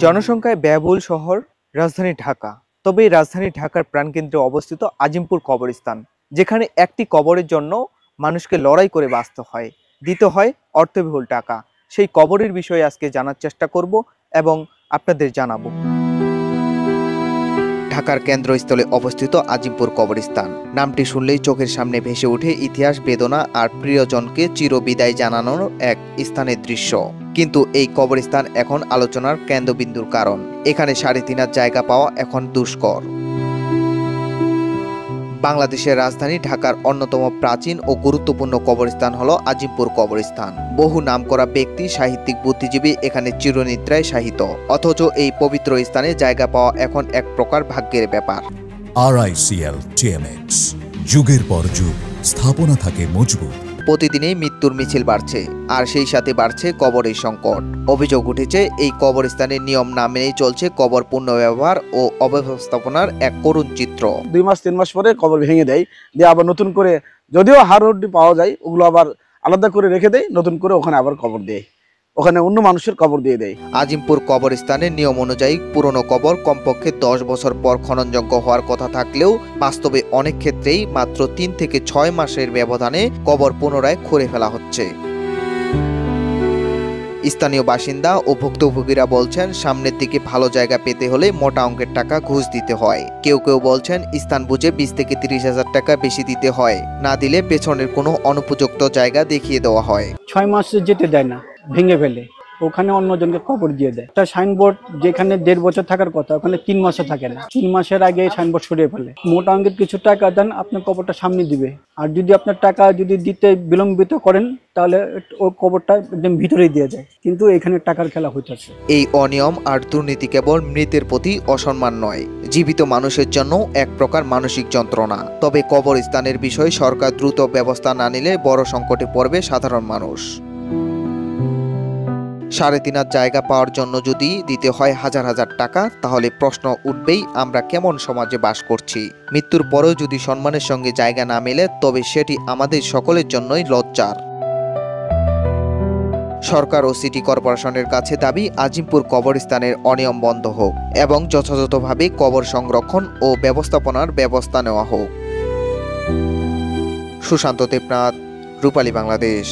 জনসংখ্যায় ব্যয়বহুল শহর রাজধানী ঢাকা। তবে এই রাজধানী ঢাকার প্রাণকেন্দ্রে অবস্থিত আজিমপুর কবরস্থান, যেখানে একটি কবরের জন্য মানুষকে লড়াই করে বাঁচতে হয়, দিতে হয় অর্থবহুল টাকা। সেই কবরের বিষয়ে আজকে জানার চেষ্টা করব এবং আপনাদের জানাবো। ঢাকার কেন্দ্রস্থলে অবস্থিত আজিমপুর কবরস্থান নামটি শুনলেই চোখের সামনে ভেসে ওঠে ইতিহাস, বেদনা আর প্রিয়জনকে চিরবিদায় জানানোর এক স্থানের দৃশ্য। কিন্তু এই কবরস্থান এখন আলোচনার কেন্দ্রবিন্দুর কারণ এখানে ৩.৫ জায়গা পাওয়া এখন দুষ্কর। বাংলাদেশের রাজধানী ঢাকার অন্যতম প্রাচীন ও গুরুত্বপূর্ণ কবরস্থান হলো আজিমপুর কবরস্থান। বহু নামকরা ব্যক্তি, সাহিত্যিক, বুদ্ধিজীবী এখানে চিরনিদ্রায় শায়িত। অথচ এই পবিত্র স্থানে জায়গা পাওয়া এখন এক প্রকার ভাগ্যের ব্যাপার। RICL TMX, যুগের পর যুগ স্থাপনা থাকে মজবুত। প্রতিদিনই মৃত্যুর মিছিল বাড়ছে, আর সেই সাথে বাড়ছে কবরের সংকট। অভিযোগ উঠেছে এই কবরস্থানের নিয়ম না মেনেই চলছে কবর পুনর্ব্যবহার ও অব্যবস্থাপনার এক করুণ চিত্র। 2 মাস 3 মাস পরে কবর ভেঙে দেয়, দিয়ে আবার নতুন করে যদিও হাড়-হড্ডি পাওয়া যায় ওগুলো আবার আলাদা করে রেখে দেয়, নতুন করে ওখানে আবার কবর দেয়, ওখানে অন্য মানুষের কবর দিয়ে দেয়। আজিমপুর কবরস্থানের নিয়ম অনুযায়ী পুরনো কবর কমপক্ষে 10 বছর পর খননযোগ্য হওয়ার কথা থাকলেও বাস্তবে অনেক ক্ষেত্রেই মাত্র 3 থেকে 6 মাসের ব্যবধানে কবর পুনরায় খুঁড়ে ফেলা হচ্ছে। স্থানীয় বাসিন্দা ও ভুক্তভোগীরা বলছেন, সামনের দিকে ভালো জায়গা পেতে হলে মোটা অঙ্কের টাকা ঘুষ দিতে হয়। কেউ কেউ বলছেন স্থান বুঝে 20 থেকে 30 হাজার টাকা বেশি দিতে হয়, না দিলে পেছনের কোনো অনুপযুক্ত জায়গা দেখিয়ে দেওয়া হয়। 6 মাস যেতে দেয় না, ভেঙে ফেলে, ওখানে অন্যজনকে কবর দিয়ে দেয়। একটা সাইনবোর্ড যেখানে 1.5 বছর থাকার কথা ওখানে 3 মাসও থাকে না, 3 মাসের আগে সাইনবোর্ড সরিয়ে ফেলে। মোটা অঙ্কের কিছু টাকা দেন, আপনার কবরটা সামনে দিবে। আর যদি আপনার টাকা যদি দিতে বিলম্বিত করেন তাহলে ও কবরটা একদম ভিতরেই দিয়ে যায়। কিন্তু এখানে টাকার খেলা হইতেছে। এই অনিয়ম আর দুর্নীতি কেবল মৃতের প্রতি অসম্মান নয়, জীবিত মানুষের জন্য এক প্রকার মানসিক যন্ত্রণা। তবে কবরস্থানের বিষয়ে সরকার দ্রুত ব্যবস্থা না নিলে বড় সংকটে পড়বে সাধারণ মানুষ। 3.৫ জায়গা পাওয়ার জন্য যদি দিতে হয় হাজার হাজার টাকা, তাহলে প্রশ্ন উঠবেই, আমরা কেমন সমাজে বাস করছি? মৃত্যুর পরেও যদি সম্মানের সঙ্গে জায়গা না মেলে, তবে সেটি আমাদের সকলের জন্যই লজ্জার। সরকার ও সিটি কর্পোরেশনের কাছে দাবি, আজিমপুর কবরস্থানের অনিয়ম বন্ধ হোক এবং যথাযথভাবে কবর সংরক্ষণ ও ব্যবস্থাপনার ব্যবস্থা নেওয়া হোক। সুশান্ত দেবনাথ, রূপালী বাংলাদেশ।